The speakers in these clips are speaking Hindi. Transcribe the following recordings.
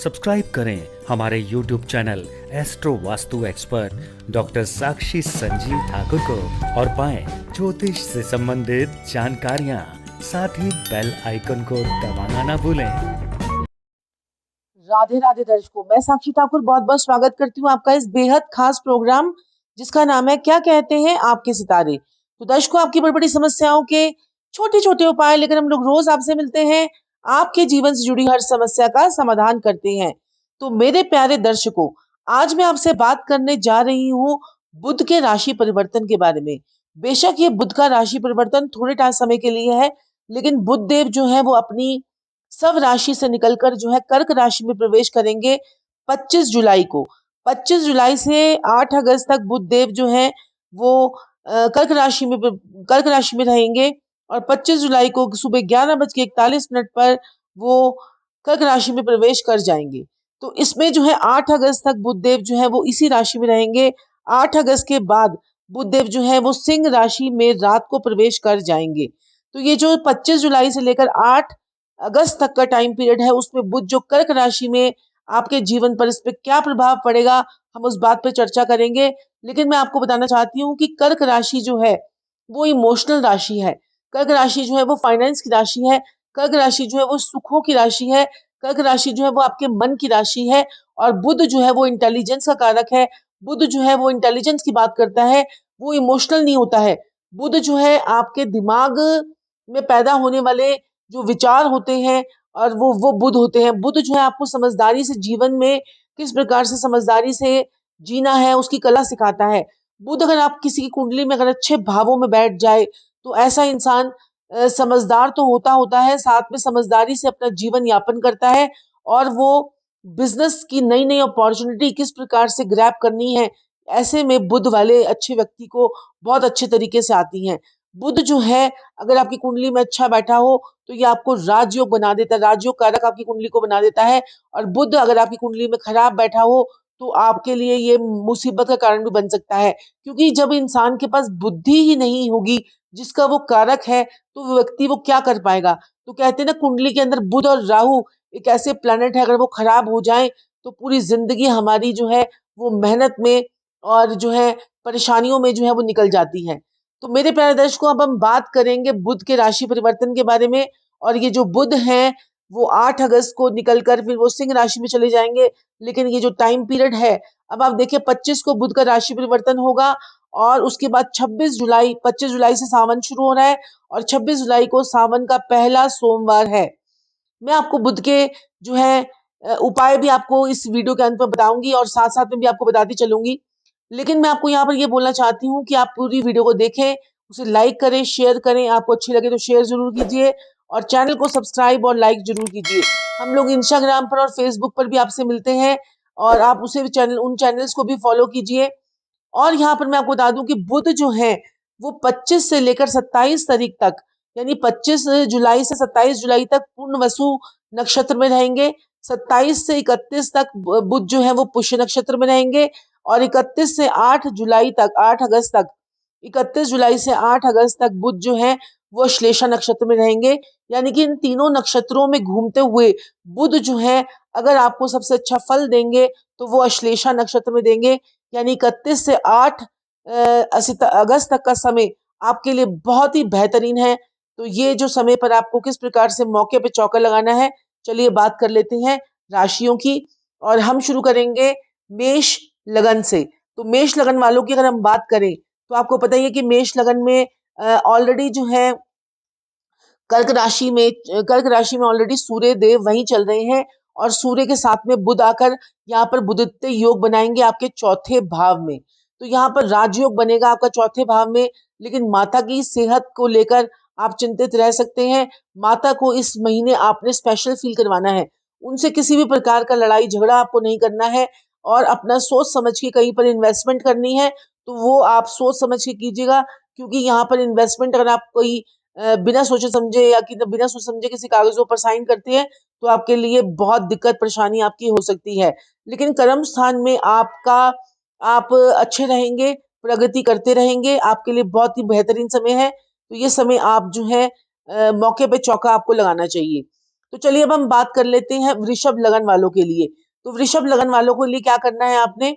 सब्सक्राइब करें हमारे YouTube channel astro Vastu expert doctor Sakshi Sanjeev Thakur को और पाएं ज्योतिष से संबंधित जानकारियां। साथ ही बेल आइकन को दबाना ना भूलें। राधे राधे दर्शकों, मैं साक्षी ठाकुर बहुत बहुत स्वागत करती हूँ आपका इस बेहद खास प्रोग्राम जिसका नाम है क्या कहते हैं आपके सितारे। तो दर्शकों, आपकी बड़ी बड़ी समस्याओं के छोटे छोटे उपाय लेकर हम लोग रोज आपसे मिलते हैं, आपके जीवन से जुड़ी हर समस्या का समाधान करते हैं। तो मेरे प्यारे दर्शकों, आज मैं आपसे बात करने जा रही हूँ बुध के राशि परिवर्तन के बारे में। बेशक ये बुध का राशि परिवर्तन थोड़े टाइम समय के लिए है, लेकिन बुध देव जो है वो अपनी सब राशि से निकलकर जो है कर्क राशि में प्रवेश करेंगे 25 जुलाई को। 25 जुलाई से 8 अगस्त तक बुध देव जो है वो कर्क राशि में रहेंगे और 25 जुलाई को सुबह 11:41 पर वो कर्क राशि में प्रवेश कर जाएंगे। तो इसमें जो है 8 अगस्त तक बुध देव जो है वो इसी राशि में रहेंगे। 8 अगस्त के बाद बुध देव जो है वो सिंह राशि में रात को प्रवेश कर जाएंगे। तो ये जो 25 जुलाई से लेकर 8 अगस्त तक का टाइम पीरियड है, उसमें बुध जो कर्क राशि में आपके जीवन पर, इस पे क्या प्रभाव पड़ेगा, हम उस बात पे चर्चा करेंगे। लेकिन मैं आपको बताना चाहती हूँ कि कर्क राशि जो है वो इमोशनल राशि है। कर्क राशि जो है वो फाइनेंस की राशि है। कर्क राशि जो है वो सुखों की राशि है। कर्क राशि जो है वो आपके मन की राशि है। और बुध जो है वो इंटेलिजेंस का कारक है। बुध जो है वो इंटेलिजेंस की बात करता है, वो इमोशनल नहीं होता है। बुध जो है आपके दिमाग में पैदा होने वाले जो विचार होते हैं और वो बुध होते हैं। बुध जो है आपको समझदारी से जीवन में किस प्रकार से समझदारी से जीना है उसकी कला सिखाता है। बुध अगर आप किसी की कुंडली में अगर अच्छे भावों में बैठ जाए तो ऐसा इंसान समझदार तो होता है, साथ में समझदारी से अपना जीवन यापन करता है और वो बिजनेस की नई नई अपॉर्चुनिटी किस प्रकार से ग्रैब करनी है, ऐसे में बुध वाले अच्छे व्यक्ति को बहुत अच्छे तरीके से आती हैं। बुध जो है अगर आपकी कुंडली में अच्छा बैठा हो तो ये आपको राजयोग बना देता है, राजयोग कारक आपकी कुंडली को बना देता है। और बुध अगर आपकी कुंडली में खराब बैठा हो तो आपके लिए ये मुसीबत का कारण भी बन सकता है, क्योंकि जब इंसान के पास बुद्धि ही नहीं होगी जिसका वो कारक है तो वो व्यक्ति वो क्या कर पाएगा। तो कहते हैं ना, कुंडली के अंदर बुध और राहु एक ऐसे प्लैनेट है, अगर वो खराब हो जाए तो पूरी जिंदगी हमारी जो है वो मेहनत में और जो है परेशानियों में जो है वो निकल जाती है। तो मेरे प्यारे दर्शकों, अब हम बात करेंगे बुध के राशि परिवर्तन के बारे में। और ये जो बुध हैं वो 8 अगस्त को निकलकर फिर वो सिंह राशि में चले जाएंगे। लेकिन ये जो टाइम पीरियड है, अब आप देखिए 25 को बुध का राशि परिवर्तन होगा और उसके बाद 25 जुलाई से सावन शुरू हो रहा है और 26 जुलाई को सावन का पहला सोमवार है। मैं आपको बुध के जो है उपाय भी आपको इस वीडियो के अंत में बताऊंगी और साथ साथ में भी आपको बताती चलूंगी। लेकिन मैं आपको यहाँ पर ये बोलना चाहती हूँ कि आप पूरी वीडियो को देखें, उसे लाइक करें, शेयर करें। आपको अच्छी लगे तो शेयर जरूर कीजिए और चैनल को सब्सक्राइब और लाइक जरूर कीजिए। हम लोग इंस्टाग्राम पर और फेसबुक पर भी आपसे मिलते हैं और आप उसे भी उन चैनल्स को भी फॉलो कीजिए। और यहाँ पर मैं आपको बता दूं कि बुध जो है वो 25 से लेकर 27 तारीख तक, यानी 25 जुलाई से 27 जुलाई तक पूर्ण वसु नक्षत्र में रहेंगे। 27 से 31 तक बुध जो है वो पुष्य नक्षत्र में रहेंगे और 31 से 8 जुलाई तक, 8 अगस्त तक, 31 जुलाई से 8 अगस्त तक बुध जो है वो श्लेषा नक्षत्र में रहेंगे। यानी कि इन तीनों नक्षत्रों में घूमते हुए बुध जो है अगर आपको सबसे अच्छा फल देंगे तो वो अश्लेषा नक्षत्र में देंगे। यानी 31 से 8 अगस्त तक का समय आपके लिए बहुत ही बेहतरीन है। तो ये जो समय पर आपको किस प्रकार से मौके पे चौका लगाना है, चलिए बात कर लेते हैं राशियों की। और हम शुरू करेंगे मेष लगन से। तो मेष लगन वालों की अगर हम बात करें तो आपको पता ही है कि मेष लगन में ऑलरेडी जो है कर्क राशि में ऑलरेडी सूर्य देव वहीं चल रहे हैं और सूर्य के साथ में बुध आकर यहाँ पर बुधत्व योग बनाएंगे आपके चौथे भाव में। तो यहाँ पर राजयोग बनेगा आपका चौथे भाव में। लेकिन माता की सेहत को लेकर आप चिंतित रह सकते हैं। माता को इस महीने आपने स्पेशल फील करवाना है। उनसे किसी भी प्रकार का लड़ाई झगड़ा आपको नहीं करना है और अपना सोच समझ के कहीं पर इन्वेस्टमेंट करनी है तो वो आप सोच समझ के कीजिएगा, क्योंकि यहाँ पर इन्वेस्टमेंट अगर आप कोई बिना सोचे समझे या कि बिना सोचे समझे किसी कागजों पर साइन करते हैं तो आपके लिए बहुत दिक्कत परेशानी आपकी हो सकती है। लेकिन कर्म स्थान में आप अच्छे रहेंगे, प्रगति करते रहेंगे, आपके लिए बहुत ही बेहतरीन समय है। तो ये समय आप जो है मौके पे चौका आपको लगाना चाहिए। तो चलिए अब हम बात कर लेते हैं वृषभ लगन वालों के लिए। तो वृषभ लगन वालों के लिए क्या करना है आपने?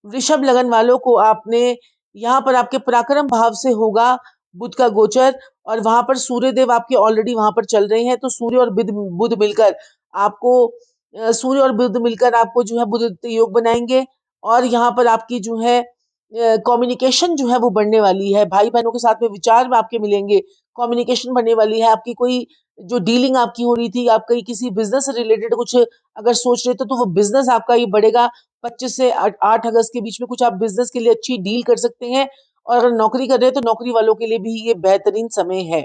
वृषभ लगन वालों को आपने यहाँ पर आपके पराक्रम भाव से होगा बुध का गोचर, और वहां पर सूर्य देव आपके ऑलरेडी वहां पर चल रहे हैं। तो सूर्य और बुध बुध मिलकर आपको सूर्य और बुध मिलकर आपको जो है बुध योग बनाएंगे। और यहाँ पर आपकी जो है कम्युनिकेशन जो है वो बढ़ने वाली है। भाई बहनों के साथ में विचार में आपके मिलेंगे, कम्युनिकेशन बढ़ने वाली है। आपकी कोई जो डीलिंग आपकी हो रही थी, आप कहीं किसी बिजनेस से रिलेटेड कुछ अगर सोच रहे थे तो वो बिजनेस आपका ये बढ़ेगा। 25 से 8 अगस्त के बीच में कुछ आप बिजनेस के लिए अच्छी डील कर सकते हैं। और अगर नौकरी कर रहे हैं तो नौकरी वालों के लिए भी ये बेहतरीन समय है।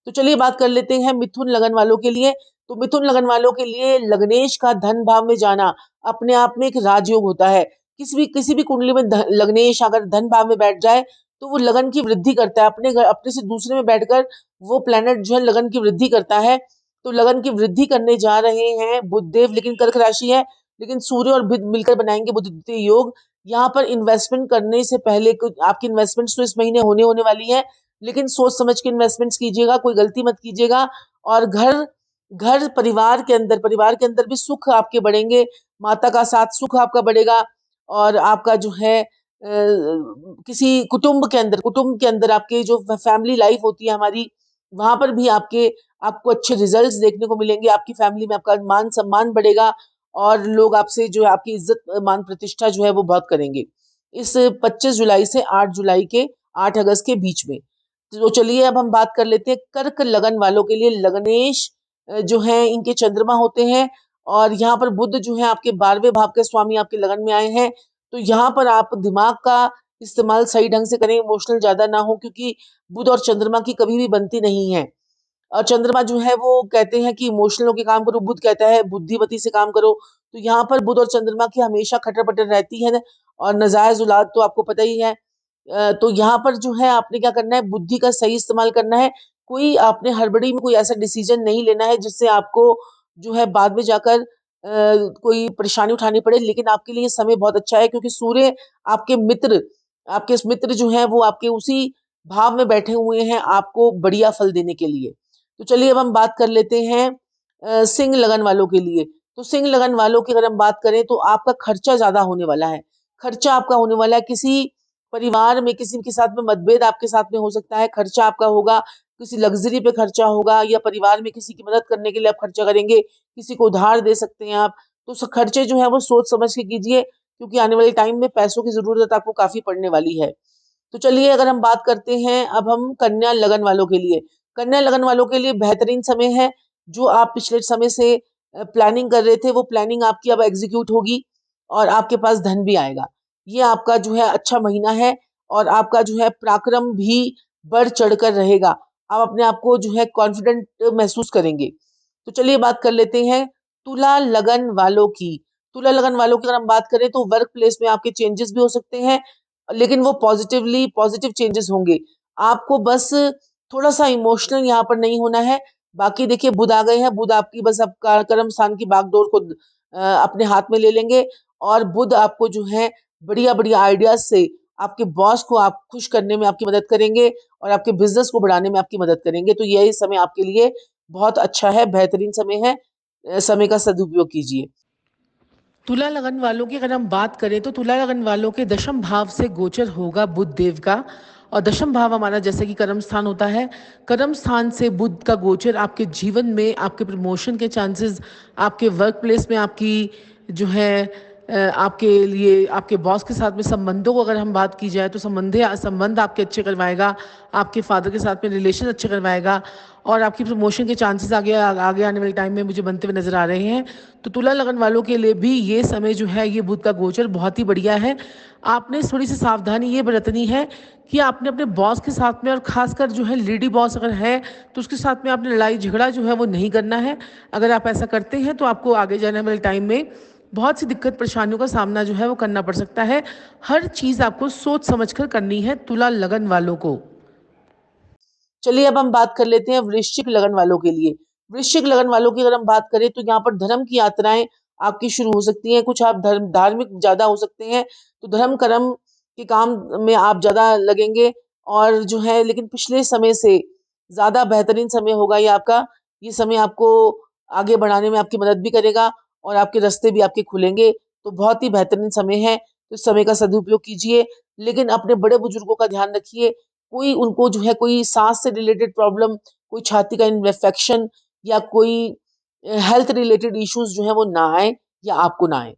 तो चलिए बात कर लेते हैं मिथुन लगन वालों के लिए। तो मिथुन लगन वालों के लिए लग्नेश का धन भाव में जाना अपने आप में एक राजयोग होता है। किसी भी कुंडली में लग्नेश अगर धन भाव में बैठ जाए तो वो लगन की वृद्धि करता है। अपने से दूसरे में बैठकर वो प्लेनेट जो है लगन की वृद्धि करता है। तो लगन की वृद्धि करने जा रहे हैं बुधदेव, लेकिन कर्क राशि है, लेकिन सूर्य और बुध मिलकर बनाएंगे बुध द्वितीय योग। यहाँ पर इन्वेस्टमेंट करने से पहले कुछ आपकी इन्वेस्टमेंट्स तो इस महीने होने वाली है, लेकिन सोच समझ के इन्वेस्टमेंट्स कीजिएगा, कोई गलती मत कीजिएगा। और घर घर परिवार के अंदर भी सुख आपके बढ़ेंगे, माता का साथ सुख आपका बढ़ेगा। और आपका जो है किसी कुटुंब के अंदर आपके जो फैमिली लाइफ होती है हमारी, वहां पर भी आपको अच्छे रिजल्ट्स देखने को मिलेंगे। आपकी फैमिली में आपका मान सम्मान बढ़ेगा और लोग आपसे जो है आपकी इज्जत मान प्रतिष्ठा जो है वो बहुत करेंगे इस 25 जुलाई से 8 जुलाई के 8 अगस्त के बीच में। तो चलिए अब हम बात कर लेते हैं कर्क लगन वालों के लिए। लग्नेश जो है इनके चंद्रमा होते हैं, और यहाँ पर बुध जो है आपके 12वें भाव के स्वामी आपके लगन में आए हैं। तो यहाँ पर आप दिमाग का इस्तेमाल सही ढंग से करें, इमोशनल ज्यादा ना हो, क्योंकि बुध और चंद्रमा की कभी भी बनती नहीं है। और चंद्रमा जो है वो कहते हैं कि इमोशनल होकर काम करो, बुध कहता है बुद्धिमती से काम करो। तो यहाँ पर बुध और चंद्रमा की हमेशा खटर पटर रहती है। और नाजायज औलाद तो आपको पता ही है। तो यहाँ पर जो है आपने क्या करना है, बुद्धि का सही इस्तेमाल करना है। कोई आपने हड़बड़ी में कोई ऐसा डिसीजन नहीं लेना है जिससे आपको जो है बाद में जाकर कोई परेशानी उठानी पड़े। लेकिन आपके लिए समय बहुत अच्छा है, क्योंकि सूर्य आपके मित्र आपके मित्र जो है वो आपके उसी भाव में बैठे हुए हैं आपको बढ़िया फल देने के लिए। तो चलिए अब हम बात कर लेते हैं सिंह लगन वालों के लिए। तो सिंह लगन वालों की अगर हम बात करें तो आपका खर्चा ज्यादा होने वाला है। खर्चा आपका होने वाला है, किसी परिवार में किसी के साथ में मतभेद आपके साथ में हो सकता है, खर्चा आपका होगा, किसी लग्जरी पे खर्चा होगा, या परिवार में किसी की मदद करने के लिए आप खर्चा करेंगे, किसी को उधार दे सकते हैं आप। तो खर्चे जो है वो सोच समझ के कीजिए, क्योंकि आने वाले टाइम में पैसों की जरूरत आपको काफी पड़ने वाली है। तो चलिए अगर हम बात करते हैं अब हम कन्या लगन वालों के लिए। कन्या लगन वालों के लिए बेहतरीन समय है। जो आप पिछले समय से प्लानिंग कर रहे थे वो प्लानिंग आपकी अब एग्जीक्यूट होगी, और आपके पास धन भी आएगा। ये आपका जो है अच्छा महीना है, और आपका जो है पराक्रम भी बढ़ चढ़कर रहेगा। आप अपने आप को जो है कॉन्फिडेंट महसूस करेंगे। तो चलिए बात कर लेते हैं तुला लगन वालों की। तुला लगन वालों की अगर हम बात करें तो वर्क प्लेस में आपके चेंजेस भी हो सकते हैं, लेकिन वो पॉजिटिव चेंजेस होंगे। आपको बस थोड़ा सा इमोशनल यहाँ पर नहीं होना है। बाकी देखिए बुध आ गए हैं, बुध आपकी बस अब कर्म स्थान की बागडोर को अपने हाथ में ले लेंगे। और बुध आपको जो है बढ़िया बढ़िया आइडियाज से आपके बॉस को आप खुश करने में आपकी मदद करेंगे, और आपके बिजनेस को बढ़ाने में आपकी मदद करेंगे। तो यही समय आपके लिए बहुत अच्छा है, बेहतरीन समय है। समय का सदुपयोग कीजिए। तुला लगन वालों की अगर हम बात करें तो तुला लगन वालों के दशम भाव से गोचर होगा बुध देव का। और दशम भाव हमारा जैसे कि कर्म स्थान होता है, कर्म स्थान से बुध का गोचर आपके जीवन में आपके प्रमोशन के चांसेस, आपके वर्क प्लेस में आपकी जो है आपके लिए आपके बॉस के साथ में संबंधों को अगर हम बात की जाए तो संबंध आपके अच्छे करवाएगा, आपके फादर के साथ में रिलेशन अच्छे करवाएगा, और आपकी प्रमोशन के चांसेस आगे आने वाले टाइम में मुझे बनते हुए नजर आ रहे हैं। तो तुला लगन वालों के लिए भी ये समय जो है, ये बुध का गोचर बहुत ही बढ़िया है। आपने थोड़ी सी सावधानी ये बरतनी है कि आपने अपने बॉस के साथ में, और खासकर जो है लेडी बॉस अगर है तो उसके साथ में आपने लड़ाई झगड़ा जो है वो नहीं करना है। अगर आप ऐसा करते हैं तो आपको आगे जाने वाले टाइम में बहुत सी दिक्कत परेशानियों का सामना जो है वो करना पड़ सकता है। हर चीज़ आपको सोच समझ कर करनी है तुला लगन वालों को। चलिए अब हम बात कर लेते हैं वृश्चिक लगन वालों के लिए। वृश्चिक लगन वालों की अगर हम बात करें तो यहाँ पर धर्म की यात्राएं आपकी शुरू हो सकती हैं। कुछ आप धार्मिक ज्यादा हो सकते हैं, तो धर्म कर्म के काम में आप ज्यादा लगेंगे। और जो है लेकिन पिछले समय से ज्यादा बेहतरीन समय होगा ये आपका। ये समय आपको आगे बढ़ाने में आपकी मदद भी करेगा और आपके रास्ते भी आपके खुलेंगे। तो बहुत ही बेहतरीन समय है, तो इस समय का सदुपयोग कीजिए। लेकिन अपने बड़े बुजुर्गों का ध्यान रखिए, कोई उनको जो है कोई सांस से रिलेटेड प्रॉब्लम, कोई छाती का इन्फेक्शन या कोई हेल्थ रिलेटेड इश्यूज जो है वो ना आए या आपको ना आए।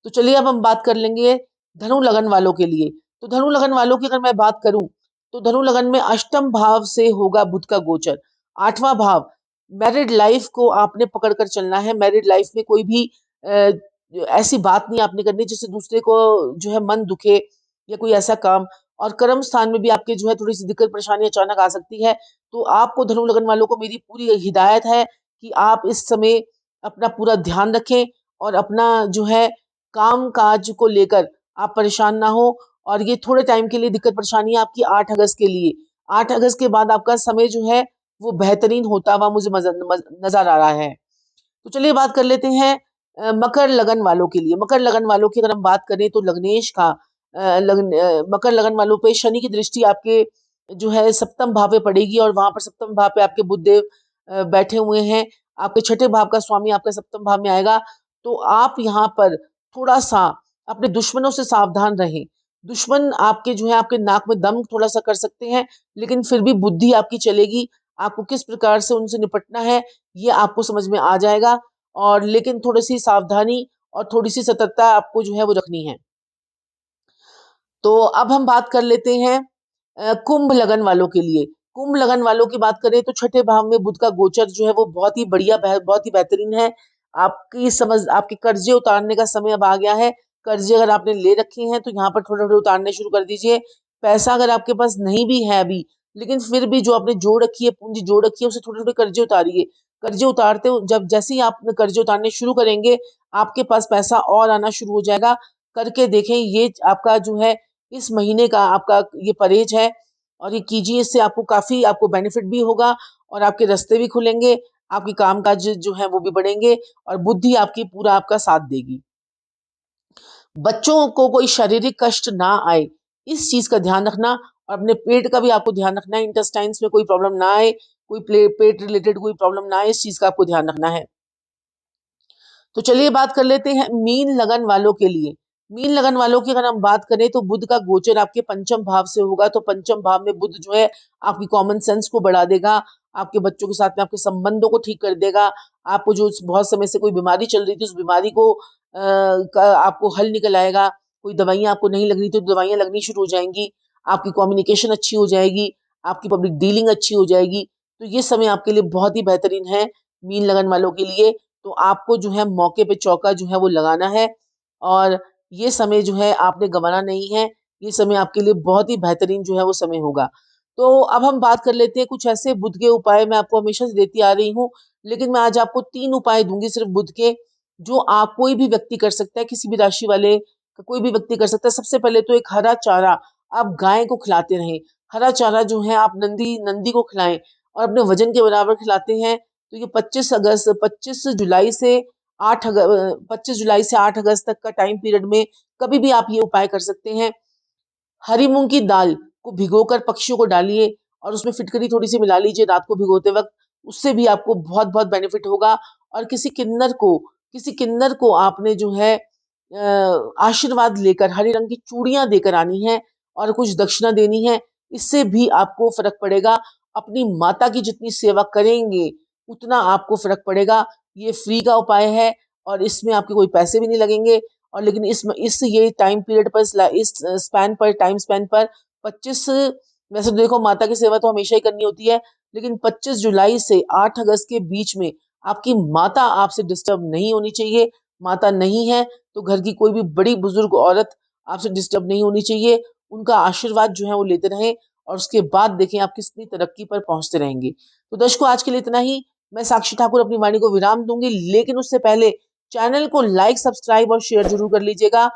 तो चलिए अब हम बात कर लेंगे धनु लगन वालों के लिए। तो धनु लगन वालों की अगर मैं बात करूं, तो धनु लगन में अष्टम भाव से होगा बुध का गोचर। आठवां भाव, मैरिड लाइफ को आपने पकड़ कर चलना है। मैरिड लाइफ में कोई भी ऐसी बात नहीं आपने करनी जिससे दूसरे को जो है मन दुखे या कोई ऐसा काम। और कर्म स्थान में भी आपके जो है थोड़ी सी दिक्कत परेशानी अचानक आ सकती है। तो आपको धनु लगन वालों को मेरी पूरी हिदायत है कि आप इस समय अपना पूरा ध्यान रखें और अपना जो है काम काज को लेकर आप परेशान ना हो। और ये थोड़े टाइम के लिए दिक्कत परेशानी है आपकी 8 अगस्त के लिए। 8 अगस्त के बाद आपका समय जो है वो बेहतरीन होता हुआ मुझे नजर आ रहा है। तो चलिए बात कर लेते हैं मकर लगन वालों के लिए। मकर लगन वालों की अगर हम बात करें तो लग्नेश का मकर लगन वालों पे शनि की दृष्टि आपके जो है सप्तम भाव पे पड़ेगी और वहां पर सप्तम भाव पे आपके बुधदेव बैठे हुए हैं। आपके छठे भाव का स्वामी आपका सप्तम भाव में आएगा। तो आप यहाँ पर थोड़ा सा अपने दुश्मनों से सावधान रहें। दुश्मन आपके जो है आपके नाक में दम थोड़ा सा कर सकते हैं, लेकिन फिर भी बुद्धि आपकी चलेगी। आपको किस प्रकार से उनसे निपटना है ये आपको समझ में आ जाएगा। और लेकिन थोड़ी सी सावधानी और थोड़ी सी सतर्कता आपको जो है वो रखनी है। तो अब हम बात कर लेते हैं कुंभ लगन वालों के लिए। कुंभ लगन वालों की बात करें तो छठे भाव में बुध का गोचर जो है वो बहुत ही बढ़िया बहुत ही बेहतरीन है। आपकी समझ आपके कर्जे उतारने का समय अब आ गया है। कर्जे अगर आपने ले रखे हैं तो यहाँ पर थोड़े थोड़े उतारने शुरू कर दीजिए। पैसा अगर आपके पास नहीं भी है अभी, लेकिन फिर भी जो आपने जोड़ रखी है, पूंजी जोड़ रखी है, उसे थोड़े थोड़े कर्जे उतारिए। कर्जे उतारते जब जैसे ही आप कर्जे उतारने शुरू करेंगे, आपके पास पैसा और आना शुरू हो जाएगा। करके देखें, ये आपका जो है इस महीने का आपका ये परहेज है और ये कीजिए। इससे आपको काफी आपको बेनिफिट भी होगा और आपके रास्ते भी खुलेंगे, आपकी कामकाज जो है वो भी बढ़ेंगे और बुद्धि आपकी पूरा आपका साथ देगी। बच्चों को कोई शारीरिक कष्ट ना आए, इस चीज का ध्यान रखना। और अपने पेट का भी आपको ध्यान रखना है। इंटेस्टाइन्स में कोई प्रॉब्लम ना आए, कोई पेट रिलेटेड कोई प्रॉब्लम ना आए, इस चीज का आपको ध्यान रखना है। तो चलिए बात कर लेते हैं मीन लगन वालों के लिए। मीन लगन वालों की अगर हम बात करें तो बुध का गोचर आपके पंचम भाव से होगा। तो पंचम भाव में बुध जो है आपकी कॉमन सेंस को बढ़ा देगा, आपके बच्चों के साथ में आपके संबंधों को ठीक कर देगा। आपको जो बहुत समय से कोई बीमारी चल रही थी उस बीमारी को का आपको हल निकल आएगा। कोई दवाइयां आपको नहीं लग रही थी तो दवाइयां लगनी शुरू हो जाएंगी। आपकी कम्युनिकेशन अच्छी हो जाएगी, आपकी पब्लिक डीलिंग अच्छी हो जाएगी। तो ये समय आपके लिए बहुत ही बेहतरीन है मीन लगन वालों के लिए। तो आपको जो है मौके पे चौका जो है वो लगाना है और ये समय जो है आपने गंवाना नहीं है। ये समय आपके लिए बहुत ही बेहतरीन जो है वो समय होगा। तो अब हम बात कर लेते हैं कुछ ऐसे बुध के उपाय। मैं आपको हमेशा से देती आ रही हूँ, लेकिन मैं आज आपको 3 उपाय दूंगी सिर्फ बुध के, जो आप कोई भी व्यक्ति कर सकता है, किसी भी राशि वाले का कोई भी व्यक्ति कर सकता है। सबसे पहले तो एक हरा चारा आप गाय को खिलाते रहें। हरा चारा जो है आप नंदी नंदी को खिलाएं और अपने वजन के बराबर खिलाते हैं। तो ये 25 जुलाई से 25 जुलाई से 8 अगस्त तक का टाइम पीरियड में कभी भी आप ये उपाय कर सकते हैं। हरी मूंग की दाल को भिगोकर पक्षियों को डालिए और उसमें फिटकरी थोड़ी सी मिला लीजिए रात को भिगोते वक्त। उससे भी आपको बहुत बहुत बेनिफिट होगा। और किसी किन्नर को आपने जो है आशीर्वाद लेकर हरे रंग की चूड़ियां देकर आनी है और कुछ दक्षिणा देनी है। इससे भी आपको फर्क पड़ेगा। अपनी माता की जितनी सेवा करेंगे उतना आपको फर्क पड़ेगा। ये फ्री का उपाय है और इसमें आपके कोई पैसे भी नहीं लगेंगे। और लेकिन इस ये टाइम पीरियड पर इस स्पैन पर टाइम स्पैन पर 25 वैसे तो देखो माता की सेवा तो हमेशा ही करनी होती है, लेकिन 25 जुलाई से 8 अगस्त के बीच में आपकी माता आपसे डिस्टर्ब नहीं होनी चाहिए। माता नहीं है तो घर की कोई भी बड़ी बुजुर्ग औरत आपसे डिस्टर्ब नहीं होनी चाहिए। उनका आशीर्वाद जो है वो लेते रहें और उसके बाद देखें आप कितनी तरक्की पर पहुंचते रहेंगे। तो दर्शकों आज के लिए इतना ही। मैं साक्षी ठाकुर अपनी वाणी को विराम दूंगी, लेकिन उससे पहले चैनल को लाइक सब्सक्राइब और शेयर जरूर कर लीजिएगा।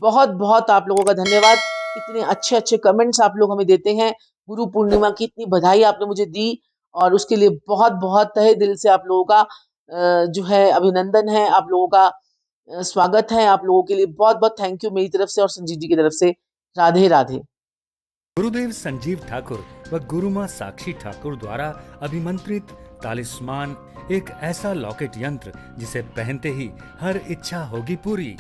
बहुत बहुत आप लोगों का धन्यवाद। इतने अच्छे अच्छे कमेंट्स आप लोग हमें देते हैं। गुरु पूर्णिमा की इतनी बधाई आपने मुझे दी और उसके लिए बहुत बहुत तहे दिल से आप लोगों का जो है अभिनंदन है। आप लोगों का स्वागत है। आप लोगों के लिए बहुत बहुत थैंक यू मेरी तरफ से और संजीव जी की तरफ से। राधे राधे। गुरुदेव संजीव ठाकुर व गुरुमां साक्षी ठाकुर द्वारा अभिमंत्रित तालिस्मान एक ऐसा लॉकेट यंत्र जिसे पहनते ही हर इच्छा होगी पूरी।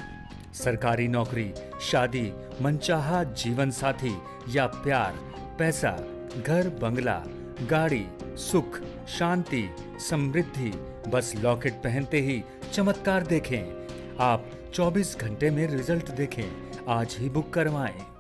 सरकारी नौकरी, शादी, मनचाहा जीवन साथी या प्यार, पैसा, घर बंगला, गाड़ी, सुख, शांति, समृद्धि, बस लॉकेट पहनते ही चमत्कार देखें। आप 24 घंटे में रिजल्ट देखें। आज ही बुक करवाएं।